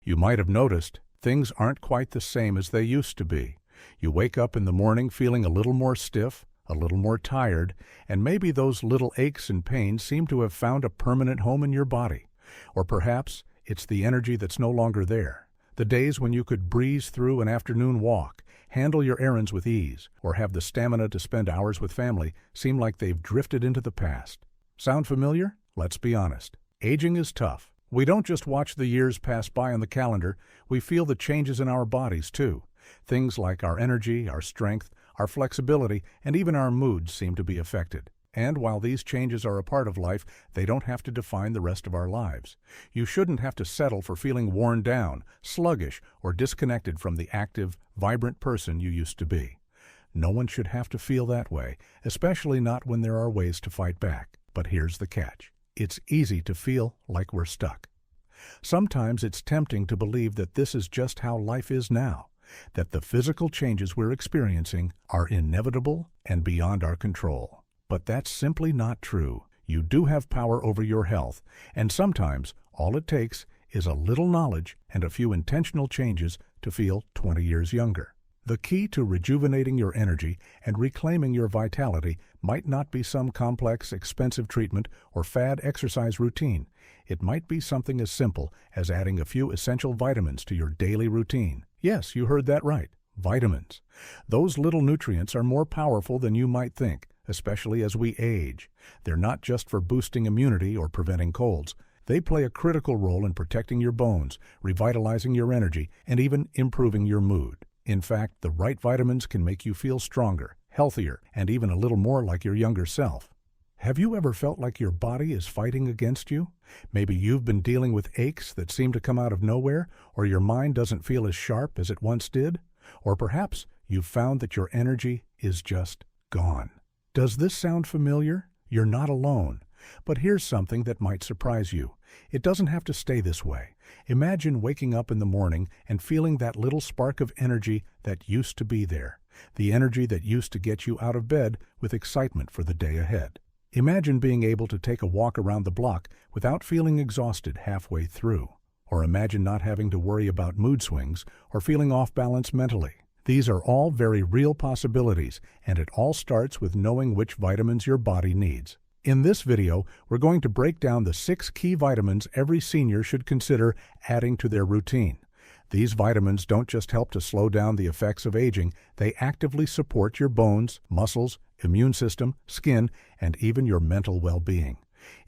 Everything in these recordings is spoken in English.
You might have noticed things aren't quite the same as they used to be. You wake up in the morning feeling a little more stiff, a little more tired, and maybe those little aches and pains seem to have found a permanent home in your body. Or perhaps it's the energy that's no longer there. The days when you could breeze through an afternoon walk, handle your errands with ease, or have the stamina to spend hours with family seem like they've drifted into the past. Sound familiar? Let's be honest. Aging is tough. We don't just watch the years pass by on the calendar, we feel the changes in our bodies too. Things like our energy, our strength, our flexibility, and even our moods seem to be affected. And while these changes are a part of life, they don't have to define the rest of our lives. You shouldn't have to settle for feeling worn down, sluggish, or disconnected from the active, vibrant person you used to be. No one should have to feel that way, especially not when there are ways to fight back. But here's the catch. It's easy to feel like we're stuck. Sometimes it's tempting to believe that this is just how life is now, that the physical changes we're experiencing are inevitable and beyond our control. But that's simply not true. You do have power over your health, and sometimes all it takes is a little knowledge and a few intentional changes to feel 20 years younger. The key to rejuvenating your energy and reclaiming your vitality might not be some complex, expensive treatment or fad exercise routine. It might be something as simple as adding a few essential vitamins to your daily routine. Yes, you heard that right. Vitamins. Those little nutrients are more powerful than you might think, especially as we age. They're not just for boosting immunity or preventing colds. They play a critical role in protecting your bones, revitalizing your energy, and even improving your mood. In fact, the right vitamins can make you feel stronger, healthier, and even a little more like your younger self. Have you ever felt like your body is fighting against you? Maybe you've been dealing with aches that seem to come out of nowhere, or your mind doesn't feel as sharp as it once did. Or perhaps you've found that your energy is just gone. Does this sound familiar? You're not alone. But here's something that might surprise you. It doesn't have to stay this way. Imagine waking up in the morning and feeling that little spark of energy that used to be there. The energy that used to get you out of bed with excitement for the day ahead. Imagine being able to take a walk around the block without feeling exhausted halfway through. Or imagine not having to worry about mood swings or feeling off balance mentally. These are all very real possibilities, and it all starts with knowing which vitamins your body needs. In this video, we're going to break down the 6 key vitamins every senior should consider adding to their routine. These vitamins don't just help to slow down the effects of aging, they actively support your bones, muscles, immune system, skin, and even your mental well-being.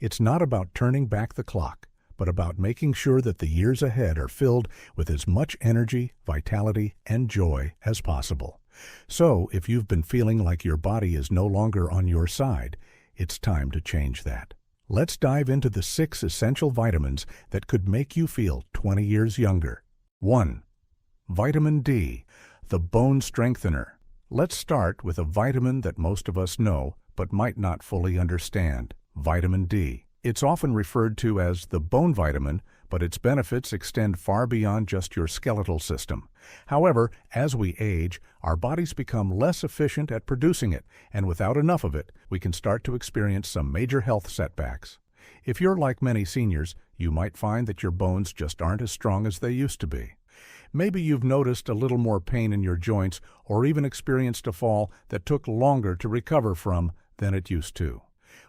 It's not about turning back the clock, but about making sure that the years ahead are filled with as much energy, vitality, and joy as possible. So, if you've been feeling like your body is no longer on your side, it's time to change that. Let's dive into the 6 essential vitamins that could make you feel 20 years younger. 1. Vitamin D, the bone strengthener. Let's start with a vitamin that most of us know, but might not fully understand. Vitamin D. It's often referred to as the bone vitamin, but its benefits extend far beyond just your skeletal system. However, as we age, our bodies become less efficient at producing it, and without enough of it, we can start to experience some major health setbacks. If you're like many seniors, you might find that your bones just aren't as strong as they used to be. Maybe you've noticed a little more pain in your joints or even experienced a fall that took longer to recover from than it used to.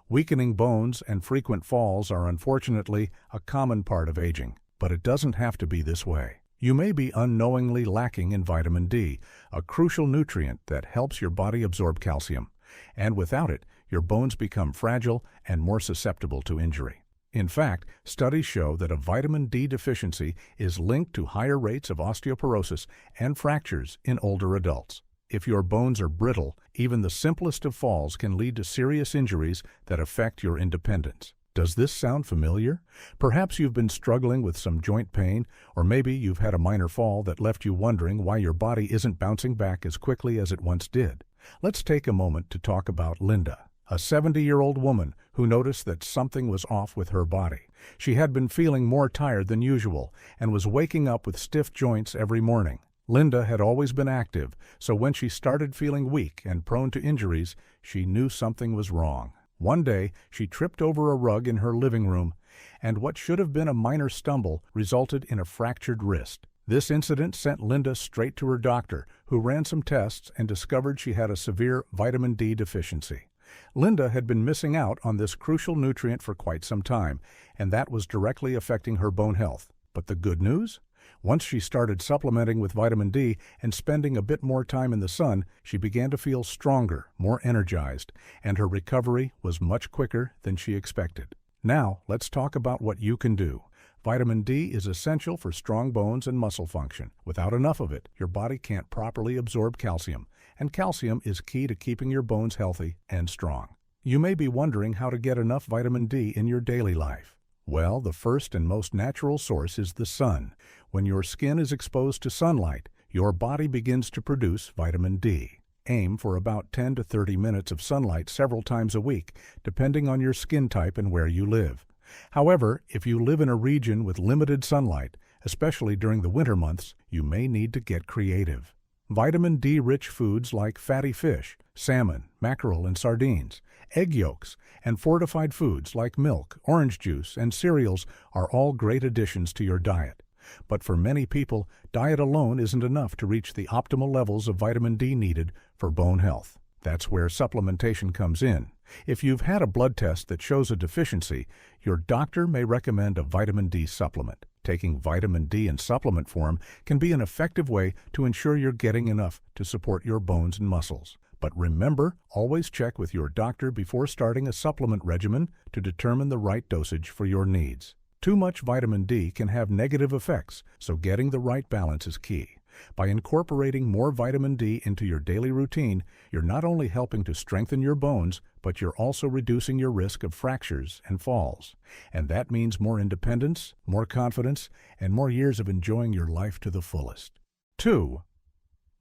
Weakening bones and frequent falls are unfortunately a common part of aging, but it doesn't have to be this way. You may be unknowingly lacking in vitamin D, a crucial nutrient that helps your body absorb calcium, and without it, your bones become fragile and more susceptible to injury. In fact, studies show that a vitamin D deficiency is linked to higher rates of osteoporosis and fractures in older adults. If your bones are brittle, even the simplest of falls can lead to serious injuries that affect your independence. Does this sound familiar? Perhaps you've been struggling with some joint pain, or maybe you've had a minor fall that left you wondering why your body isn't bouncing back as quickly as it once did. Let's take a moment to talk about Linda, a 70-year-old woman who noticed that something was off with her body. She had been feeling more tired than usual and was waking up with stiff joints every morning. Linda had always been active, so when she started feeling weak and prone to injuries, she knew something was wrong. One day, she tripped over a rug in her living room, and what should have been a minor stumble resulted in a fractured wrist. This incident sent Linda straight to her doctor, who ran some tests and discovered she had a severe vitamin D deficiency. Linda had been missing out on this crucial nutrient for quite some time, and that was directly affecting her bone health. But the good news? Once she started supplementing with vitamin D and spending a bit more time in the sun, she began to feel stronger, more energized, and her recovery was much quicker than she expected. Now, let's talk about what you can do. Vitamin D is essential for strong bones and muscle function. Without enough of it, your body can't properly absorb calcium, and calcium is key to keeping your bones healthy and strong. You may be wondering how to get enough vitamin D in your daily life. Well, the first and most natural source is the sun. When your skin is exposed to sunlight, your body begins to produce vitamin D. Aim for about 10 to 30 minutes of sunlight several times a week, depending on your skin type and where you live. However, if you live in a region with limited sunlight, especially during the winter months, you may need to get creative. Vitamin D-rich foods like fatty fish, salmon, mackerel, and sardines, egg yolks, and fortified foods like milk, orange juice, and cereals are all great additions to your diet. But for many people, diet alone isn't enough to reach the optimal levels of vitamin D needed for bone health. That's where supplementation comes in. If you've had a blood test that shows a deficiency, your doctor may recommend a vitamin D supplement. Taking vitamin D in supplement form can be an effective way to ensure you're getting enough to support your bones and muscles. But remember, always check with your doctor before starting a supplement regimen to determine the right dosage for your needs. Too much vitamin D can have negative effects, so getting the right balance is key. By incorporating more vitamin D into your daily routine, you're not only helping to strengthen your bones, but you're also reducing your risk of fractures and falls. And that means more independence, more confidence, and more years of enjoying your life to the fullest. 2.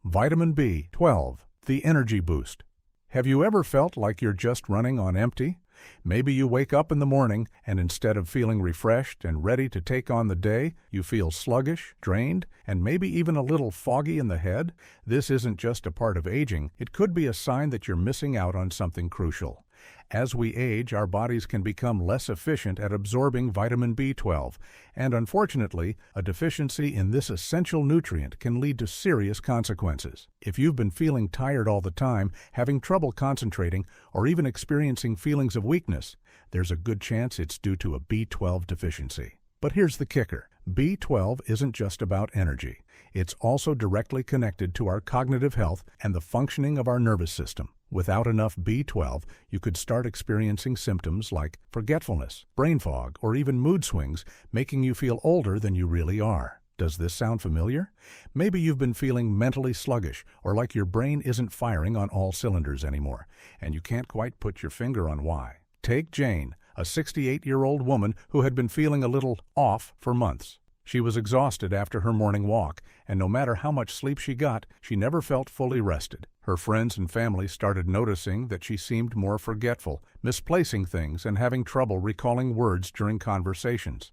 Vitamin B12, the energy boost. Have you ever felt like you're just running on empty? Maybe you wake up in the morning and instead of feeling refreshed and ready to take on the day, you feel sluggish, drained, and maybe even a little foggy in the head. This isn't just a part of aging. It could be a sign that you're missing out on something crucial. As we age, our bodies can become less efficient at absorbing vitamin B12, and unfortunately, a deficiency in this essential nutrient can lead to serious consequences. If you've been feeling tired all the time, having trouble concentrating, or even experiencing feelings of weakness, there's a good chance it's due to a B12 deficiency. But here's the kicker. B12 isn't just about energy. It's also directly connected to our cognitive health and the functioning of our nervous system. Without enough B12, you could start experiencing symptoms like forgetfulness, brain fog, or even mood swings, making you feel older than you really are. Does this sound familiar? Maybe you've been feeling mentally sluggish, or like your brain isn't firing on all cylinders anymore, and you can't quite put your finger on why. Take Jane, a 68-year-old woman who had been feeling a little off for months. She was exhausted after her morning walk, and no matter how much sleep she got, she never felt fully rested. Her friends and family started noticing that she seemed more forgetful, misplacing things, and having trouble recalling words during conversations.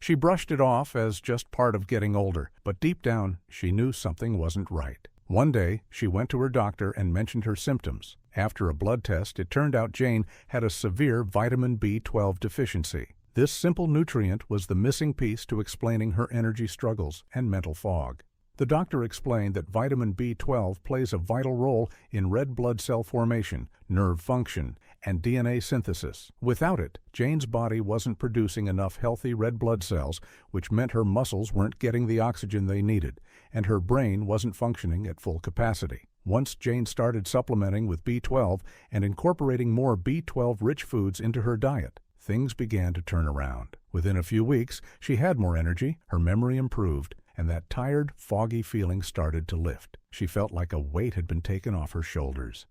She brushed it off as just part of getting older, but deep down, she knew something wasn't right. One day, she went to her doctor and mentioned her symptoms. After a blood test, it turned out Jane had a severe vitamin B12 deficiency. This simple nutrient was the missing piece to explaining her energy struggles and mental fog. The doctor explained that vitamin B12 plays a vital role in red blood cell formation, nerve function, and DNA synthesis. Without it, Jane's body wasn't producing enough healthy red blood cells, which meant her muscles weren't getting the oxygen they needed, and her brain wasn't functioning at full capacity. Once Jane started supplementing with B12 and incorporating more B12-rich foods into her diet, things began to turn around. Within a few weeks, she had more energy, her memory improved, and that tired, foggy feeling started to lift. She felt like a weight had been taken off her shoulders.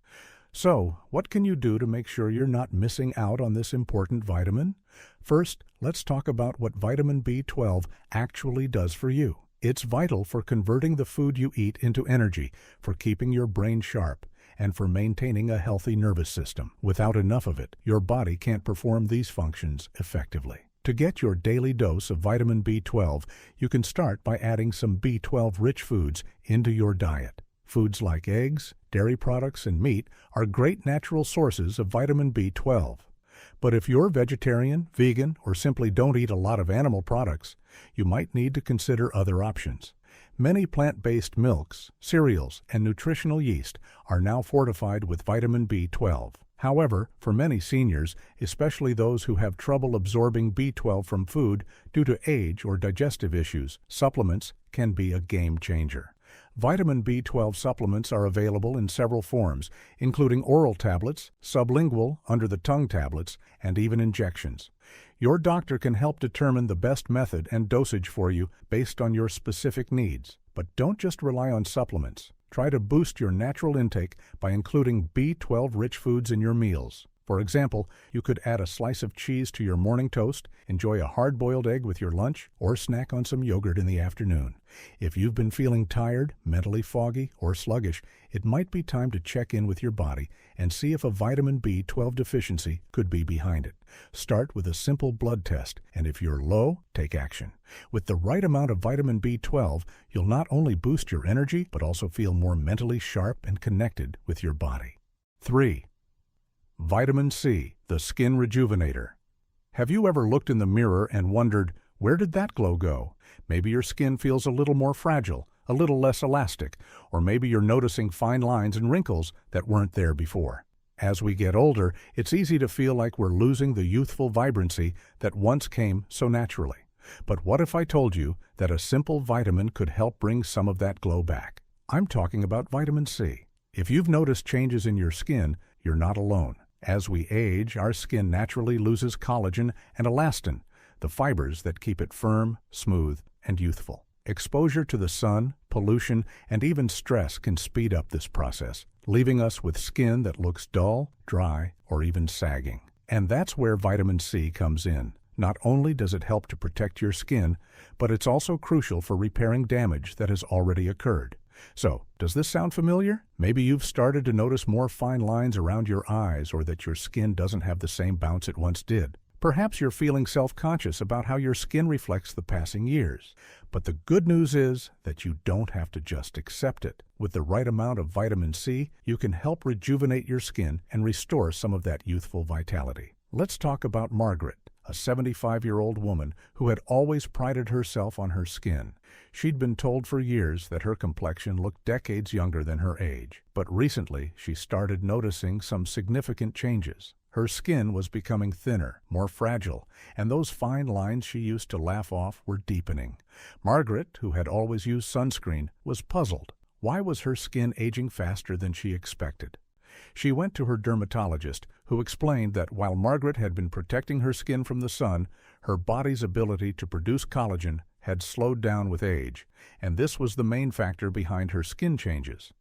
So, what can you do to make sure you're not missing out on this important vitamin? First, let's talk about what vitamin B12 actually does for you. It's vital for converting the food you eat into energy, for keeping your brain sharp, and for maintaining a healthy nervous system. Without enough of it, your body can't perform these functions effectively. To get your daily dose of vitamin B12, you can start by adding some B12-rich foods into your diet. Foods like eggs, dairy products, and meat are great natural sources of vitamin B12. But if you're vegetarian, vegan, or simply don't eat a lot of animal products, you might need to consider other options. Many plant-based milks, cereals, and nutritional yeast are now fortified with vitamin B12. However, for many seniors, especially those who have trouble absorbing B12 from food due to age or digestive issues, supplements can be a game changer. Vitamin B12 supplements are available in several forms, including oral tablets, sublingual, under-the-tongue tablets, and even injections. Your doctor can help determine the best method and dosage for you based on your specific needs. But don't just rely on supplements. Try to boost your natural intake by including B12-rich foods in your meals. For example, you could add a slice of cheese to your morning toast, enjoy a hard-boiled egg with your lunch, or snack on some yogurt in the afternoon. If you've been feeling tired, mentally foggy, or sluggish, it might be time to check in with your body and see if a vitamin B12 deficiency could be behind it. Start with a simple blood test, and if you're low, take action. With the right amount of vitamin B12, you'll not only boost your energy, but also feel more mentally sharp and connected with your body. 3. Vitamin C, the skin rejuvenator. Have you ever looked in the mirror and wondered, where did that glow go? Maybe your skin feels a little more fragile, a little less elastic, or maybe you're noticing fine lines and wrinkles that weren't there before. As we get older, it's easy to feel like we're losing the youthful vibrancy that once came so naturally. But what if I told you that a simple vitamin could help bring some of that glow back? I'm talking about vitamin C. If you've noticed changes in your skin, you're not alone. As we age, our skin naturally loses collagen and elastin, the fibers that keep it firm, smooth, and youthful. Exposure to the sun, pollution, and even stress can speed up this process, leaving us with skin that looks dull, dry, or even sagging. And that's where vitamin C comes in. Not only does it help to protect your skin, but it's also crucial for repairing damage that has already occurred. So, does this sound familiar? Maybe you've started to notice more fine lines around your eyes, or that your skin doesn't have the same bounce it once did. Perhaps you're feeling self-conscious about how your skin reflects the passing years. But the good news is that you don't have to just accept it. With the right amount of vitamin C, you can help rejuvenate your skin and restore some of that youthful vitality. Let's talk about Margaret, a 75-year-old woman who had always prided herself on her skin. She'd been told for years that her complexion looked decades younger than her age. But recently, she started noticing some significant changes. Her skin was becoming thinner, more fragile, and those fine lines she used to laugh off were deepening. Margaret, who had always used sunscreen, was puzzled. Why was her skin aging faster than she expected? She went to her dermatologist, who explained that while Margaret had been protecting her skin from the sun, her body's ability to produce collagen had slowed down with age, and this was the main factor behind her skin changes.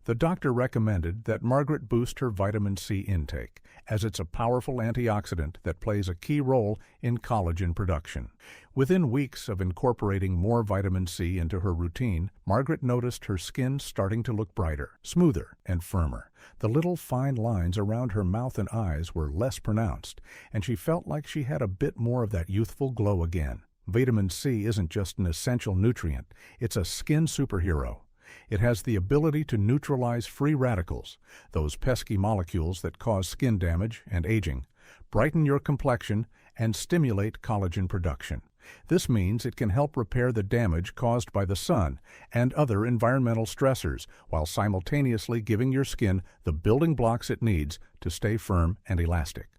The doctor recommended that Margaret boost her vitamin C intake, as it's a powerful antioxidant that plays a key role in collagen production. Within weeks of incorporating more vitamin C into her routine, Margaret noticed her skin starting to look brighter, smoother, and firmer. The little fine lines around her mouth and eyes were less pronounced, and she felt like she had a bit more of that youthful glow again. Vitamin C isn't just an essential nutrient, it's a skin superhero. It has the ability to neutralize free radicals, those pesky molecules that cause skin damage and aging, brighten your complexion, and stimulate collagen production. This means it can help repair the damage caused by the sun and other environmental stressors, while simultaneously giving your skin the building blocks it needs to stay firm and elastic.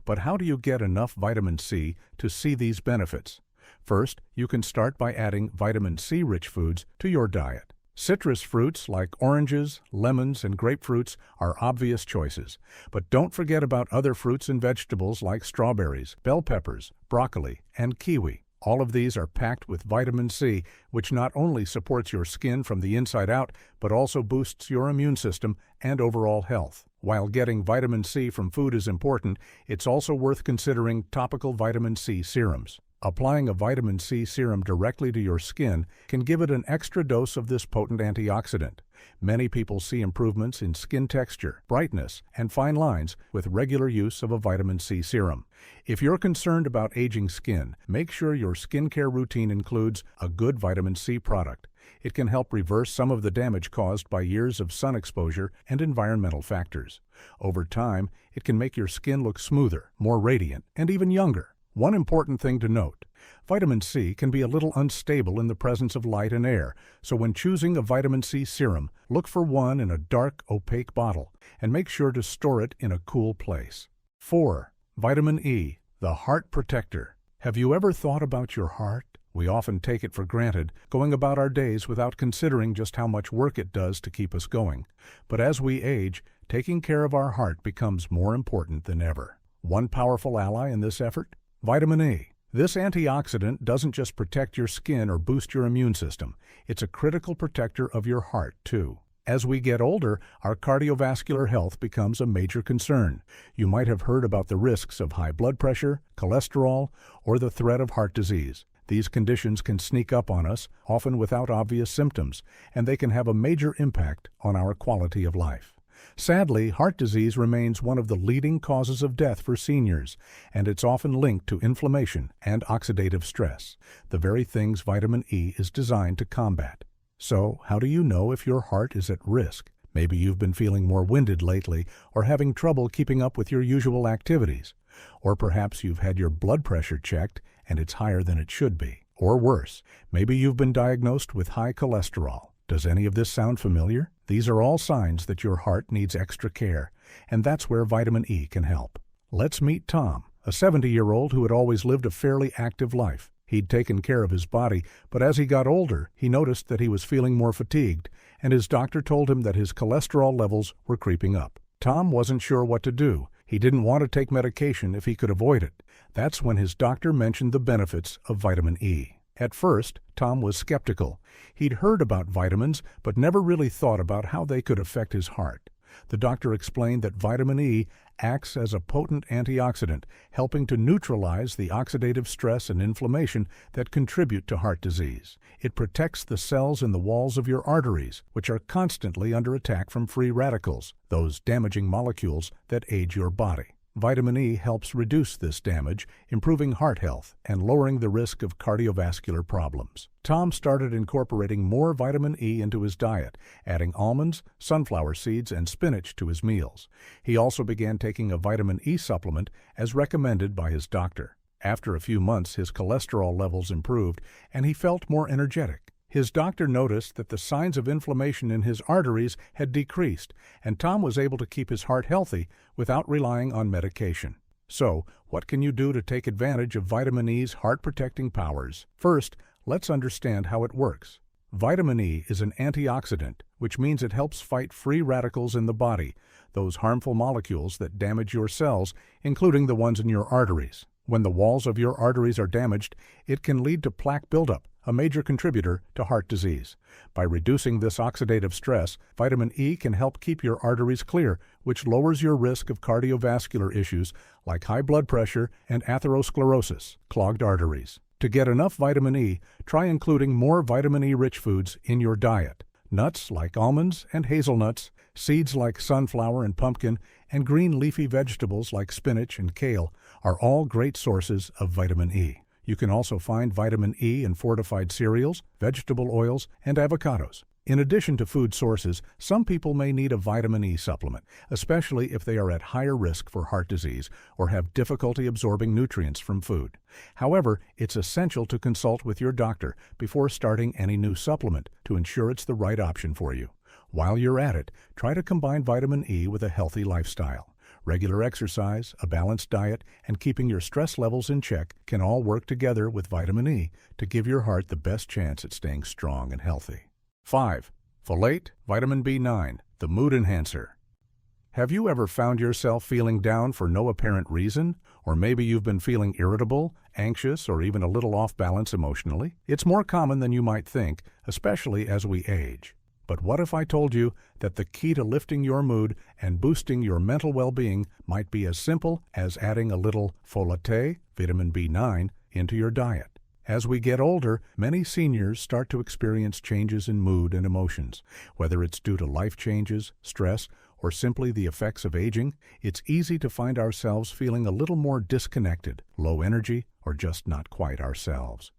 But how do you get enough vitamin C to see these benefits? First, you can start by adding vitamin C-rich foods to your diet. Citrus fruits like oranges, lemons, and grapefruits are obvious choices, but don't forget about other fruits and vegetables like strawberries, bell peppers, broccoli, and kiwi. All of these are packed with vitamin C, which not only supports your skin from the inside out, but also boosts your immune system and overall health. While getting vitamin C from food is important, it's also worth considering topical vitamin C serums. Applying a vitamin C serum directly to your skin can give it an extra dose of this potent antioxidant. Many people see improvements in skin texture, brightness, and fine lines with regular use of a vitamin C serum. If you're concerned about aging skin, make sure your skincare routine includes a good vitamin C product. It can help reverse some of the damage caused by years of sun exposure and environmental factors. Over time, it can make your skin look smoother, more radiant, and even younger. One important thing to note: vitamin C can be a little unstable in the presence of light and air, so when choosing a vitamin C serum, look for one in a dark, opaque bottle, and make sure to store it in a cool place. 4. Vitamin E, the heart protector. Have you ever thought about your heart? We often take it for granted, going about our days without considering just how much work it does to keep us going. But as we age, taking care of our heart becomes more important than ever. One powerful ally in this effort? Vitamin E. This antioxidant doesn't just protect your skin or boost your immune system. It's a critical protector of your heart, too. As we get older, our cardiovascular health becomes a major concern. You might have heard about the risks of high blood pressure, cholesterol, or the threat of heart disease. These conditions can sneak up on us, often without obvious symptoms, and they can have a major impact on our quality of life. Sadly, heart disease remains one of the leading causes of death for seniors, and it's often linked to inflammation and oxidative stress, the very things vitamin E is designed to combat. So, how do you know if your heart is at risk? Maybe you've been feeling more winded lately or having trouble keeping up with your usual activities. Or perhaps you've had your blood pressure checked and it's higher than it should be. Or worse, maybe you've been diagnosed with high cholesterol. Does any of this sound familiar? These are all signs that your heart needs extra care, and that's where vitamin E can help. Let's meet Tom, a 70-year-old who had always lived a fairly active life. He'd taken care of his body, but as he got older, he noticed that he was feeling more fatigued, and his doctor told him that his cholesterol levels were creeping up. Tom wasn't sure what to do. He didn't want to take medication if he could avoid it. That's when his doctor mentioned the benefits of vitamin E. At first, Tom was skeptical. He'd heard about vitamins, but never really thought about how they could affect his heart. The doctor explained that vitamin E acts as a potent antioxidant, helping to neutralize the oxidative stress and inflammation that contribute to heart disease. It protects the cells in the walls of your arteries, which are constantly under attack from free radicals, those damaging molecules that age your body. Vitamin E helps reduce this damage, improving heart health and lowering the risk of cardiovascular problems. Tom started incorporating more vitamin E into his diet, adding almonds, sunflower seeds, and spinach to his meals. He also began taking a vitamin E supplement as recommended by his doctor. After a few months, his cholesterol levels improved, and he felt more energetic. His doctor noticed that the signs of inflammation in his arteries had decreased, and Tom was able to keep his heart healthy without relying on medication. So, what can you do to take advantage of vitamin E's heart-protecting powers? First, let's understand how it works. Vitamin E is an antioxidant, which means it helps fight free radicals in the body, those harmful molecules that damage your cells, including the ones in your arteries. When the walls of your arteries are damaged, it can lead to plaque buildup, a major contributor to heart disease. By reducing this oxidative stress, vitamin E can help keep your arteries clear, which lowers your risk of cardiovascular issues like high blood pressure and atherosclerosis, clogged arteries. To get enough vitamin E, try including more vitamin E-rich foods in your diet. Nuts like almonds and hazelnuts, seeds like sunflower and pumpkin, and green leafy vegetables like spinach and kale are all great sources of vitamin E. You can also find vitamin E in fortified cereals, vegetable oils, and avocados. In addition to food sources, some people may need a vitamin E supplement, especially if they are at higher risk for heart disease or have difficulty absorbing nutrients from food. However, it's essential to consult with your doctor before starting any new supplement to ensure it's the right option for you. While you're at it, try to combine vitamin E with a healthy lifestyle. Regular exercise, a balanced diet, and keeping your stress levels in check can all work together with vitamin E to give your heart the best chance at staying strong and healthy. 5. Folate, vitamin B9, the mood enhancer. Have you ever found yourself feeling down for no apparent reason? Or maybe you've been feeling irritable, anxious, or even a little off balance emotionally? It's more common than you might think, especially as we age. But what if I told you that the key to lifting your mood and boosting your mental well-being might be as simple as adding a little folate, vitamin B9, into your diet? As we get older, many seniors start to experience changes in mood and emotions. Whether it's due to life changes, stress, or simply the effects of aging, it's easy to find ourselves feeling a little more disconnected, low energy, or just not quite ourselves.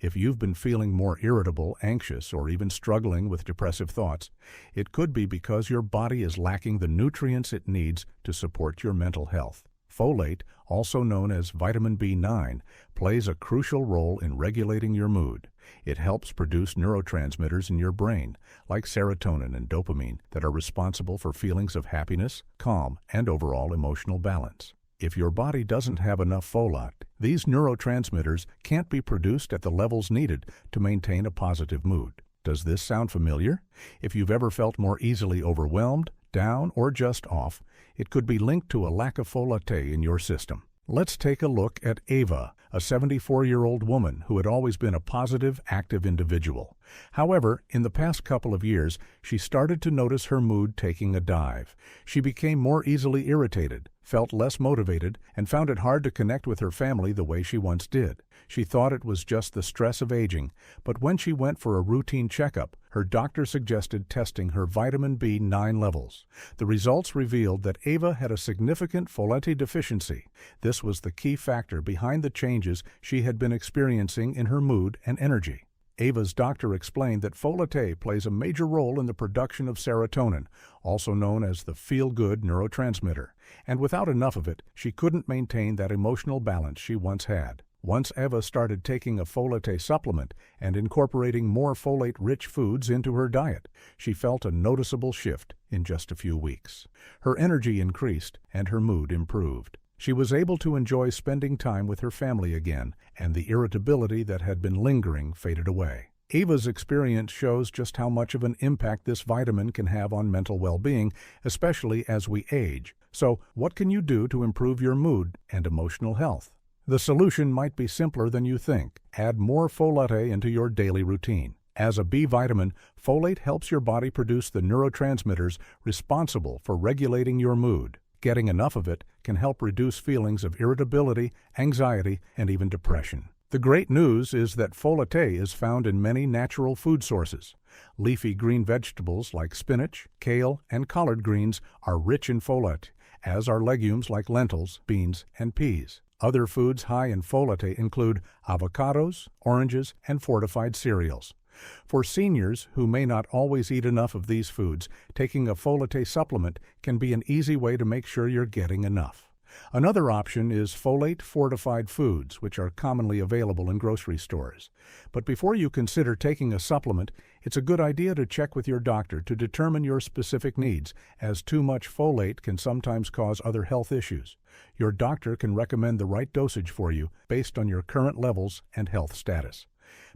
If you've been feeling more irritable, anxious, or even struggling with depressive thoughts, it could be because your body is lacking the nutrients it needs to support your mental health. Folate, also known as vitamin B9, plays a crucial role in regulating your mood. It helps produce neurotransmitters in your brain, like serotonin and dopamine, that are responsible for feelings of happiness, calm, and overall emotional balance. If your body doesn't have enough folate, these neurotransmitters can't be produced at the levels needed to maintain a positive mood. Does this sound familiar? If you've ever felt more easily overwhelmed, down, or just off, it could be linked to a lack of folate in your system. Let's take a look at Ava, a 74-year-old woman who had always been a positive, active individual. However, in the past couple of years, she started to notice her mood taking a dive. She became more easily irritated, felt less motivated, and found it hard to connect with her family the way she once did. She thought it was just the stress of aging, but when she went for a routine checkup, her doctor suggested testing her vitamin B9 levels. The results revealed that Ava had a significant folate deficiency. This was the key factor behind the changes she had been experiencing in her mood and energy. Ava's doctor explained that folate plays a major role in the production of serotonin, also known as the feel-good neurotransmitter, and without enough of it, she couldn't maintain that emotional balance she once had. Once Ava started taking a folate supplement and incorporating more folate-rich foods into her diet, she felt a noticeable shift in just a few weeks. Her energy increased and her mood improved. She was able to enjoy spending time with her family again, and the irritability that had been lingering faded away. Ava's experience shows just how much of an impact this vitamin can have on mental well-being, especially as we age. So, what can you do to improve your mood and emotional health? The solution might be simpler than you think. Add more folate into your daily routine. As a B vitamin, folate helps your body produce the neurotransmitters responsible for regulating your mood. Getting enough of it can help reduce feelings of irritability, anxiety, and even depression. The great news is that folate is found in many natural food sources. Leafy green vegetables like spinach, kale, and collard greens are rich in folate, as are legumes like lentils, beans, and peas. Other foods high in folate include avocados, oranges, and fortified cereals. For seniors who may not always eat enough of these foods, taking a folate supplement can be an easy way to make sure you're getting enough. Another option is folate-fortified foods, which are commonly available in grocery stores. But before you consider taking a supplement, it's a good idea to check with your doctor to determine your specific needs, as too much folate can sometimes cause other health issues. Your doctor can recommend the right dosage for you based on your current levels and health status.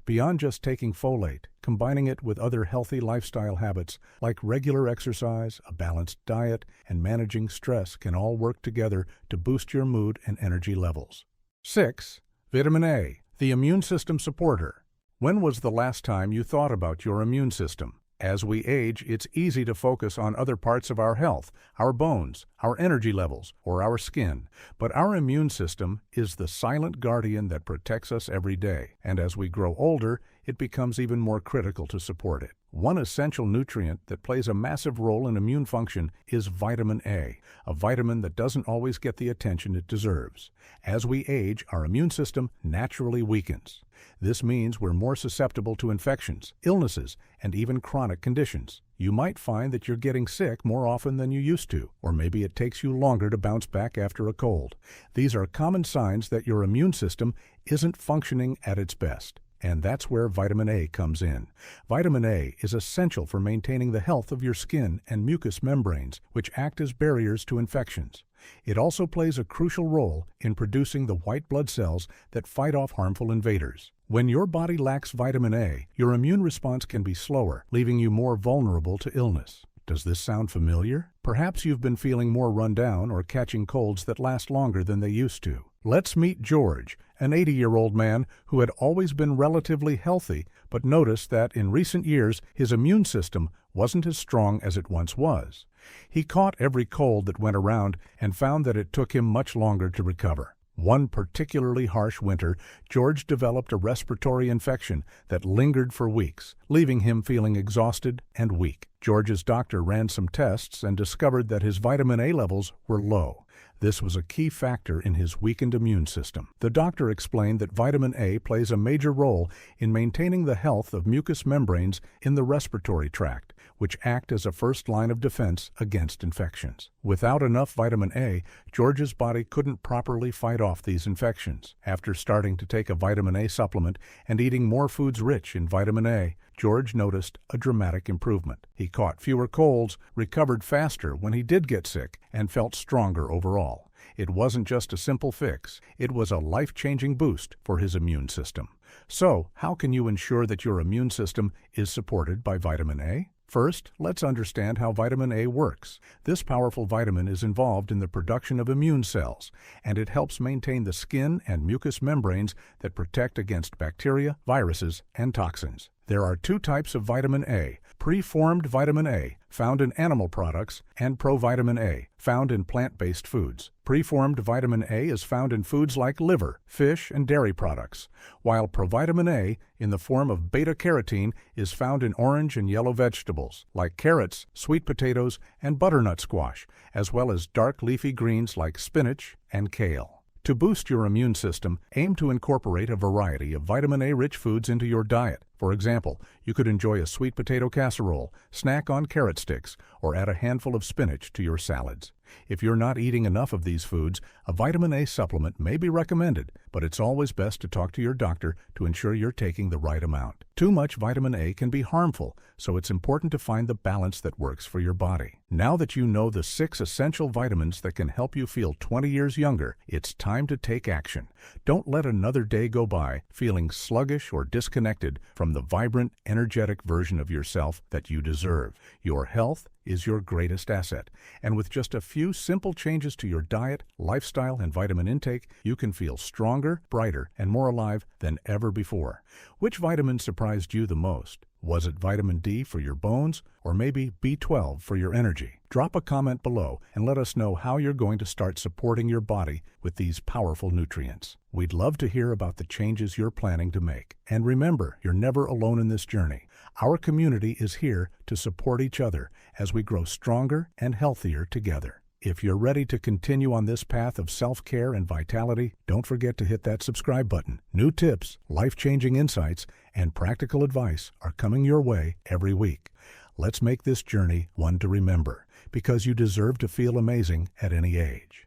Beyond just taking folate, combining it with other healthy lifestyle habits like regular exercise, a balanced diet, and managing stress can all work together to boost your mood and energy levels. 6. Vitamin A, the immune system supporter. When was the last time you thought about your immune system? As we age, it's easy to focus on other parts of our health, our bones, our energy levels, or our skin. But our immune system is the silent guardian that protects us every day, and as we grow older, it becomes even more critical to support it. One essential nutrient that plays a massive role in immune function is vitamin A, a vitamin that doesn't always get the attention it deserves. As we age, our immune system naturally weakens. This means we're more susceptible to infections, illnesses, and even chronic conditions. You might find that you're getting sick more often than you used to, or maybe it takes you longer to bounce back after a cold. These are common signs that your immune system isn't functioning at its best. And that's where vitamin A comes in. Vitamin A is essential for maintaining the health of your skin and mucous membranes, which act as barriers to infections. It also plays a crucial role in producing the white blood cells that fight off harmful invaders. When your body lacks vitamin A, your immune response can be slower, leaving you more vulnerable to illness. Does this sound familiar? Perhaps you've been feeling more run down or catching colds that last longer than they used to. Let's meet George, an 80-year-old man who had always been relatively healthy, but noticed that in recent years his immune system wasn't as strong as it once was. He caught every cold that went around and found that it took him much longer to recover. One particularly harsh winter, George developed a respiratory infection that lingered for weeks, leaving him feeling exhausted and weak. George's doctor ran some tests and discovered that his vitamin A levels were low. This was a key factor in his weakened immune system. The doctor explained that vitamin A plays a major role in maintaining the health of mucous membranes in the respiratory tract, which act as a first line of defense against infections. Without enough vitamin A, George's body couldn't properly fight off these infections. After starting to take a vitamin A supplement and eating more foods rich in vitamin A, George noticed a dramatic improvement. He caught fewer colds, recovered faster when he did get sick, and felt stronger overall. It wasn't just a simple fix, it was a life-changing boost for his immune system. So, how can you ensure that your immune system is supported by vitamin A? First, let's understand how vitamin A works. This powerful vitamin is involved in the production of immune cells, and it helps maintain the skin and mucous membranes that protect against bacteria, viruses, and toxins. There are two types of vitamin A: preformed vitamin A, found in animal products, and provitamin A, found in plant-based foods. Preformed vitamin A is found in foods like liver, fish, and dairy products, while provitamin A, in the form of beta-carotene, is found in orange and yellow vegetables, like carrots, sweet potatoes, and butternut squash, as well as dark leafy greens like spinach and kale. To boost your immune system, aim to incorporate a variety of vitamin A-rich foods into your diet. For example, you could enjoy a sweet potato casserole, snack on carrot sticks, or add a handful of spinach to your salads. If you're not eating enough of these foods, a vitamin A supplement may be recommended, but it's always best to talk to your doctor to ensure you're taking the right amount. Too much vitamin A can be harmful, so it's important to find the balance that works for your body. Now that you know the 6 essential vitamins that can help you feel 20 years younger, it's time to take action. Don't let another day go by feeling sluggish or disconnected from the vibrant, energetic version of yourself that you deserve. Your health is your greatest asset, and with just a few simple changes to your diet, lifestyle, and vitamin intake, you can feel stronger, brighter, and more alive than ever before. Which vitamin surprised you the most? Was it vitamin D for your bones, or maybe B12 for your energy? Drop a comment below and let us know how you're going to start supporting your body with these powerful nutrients. We'd love to hear about the changes you're planning to make. And remember, you're never alone in this journey. Our community is here to support each other as we grow stronger and healthier together. If you're ready to continue on this path of self-care and vitality, don't forget to hit that subscribe button. New tips, life-changing insights, and practical advice are coming your way every week. Let's make this journey one to remember, because you deserve to feel amazing at any age.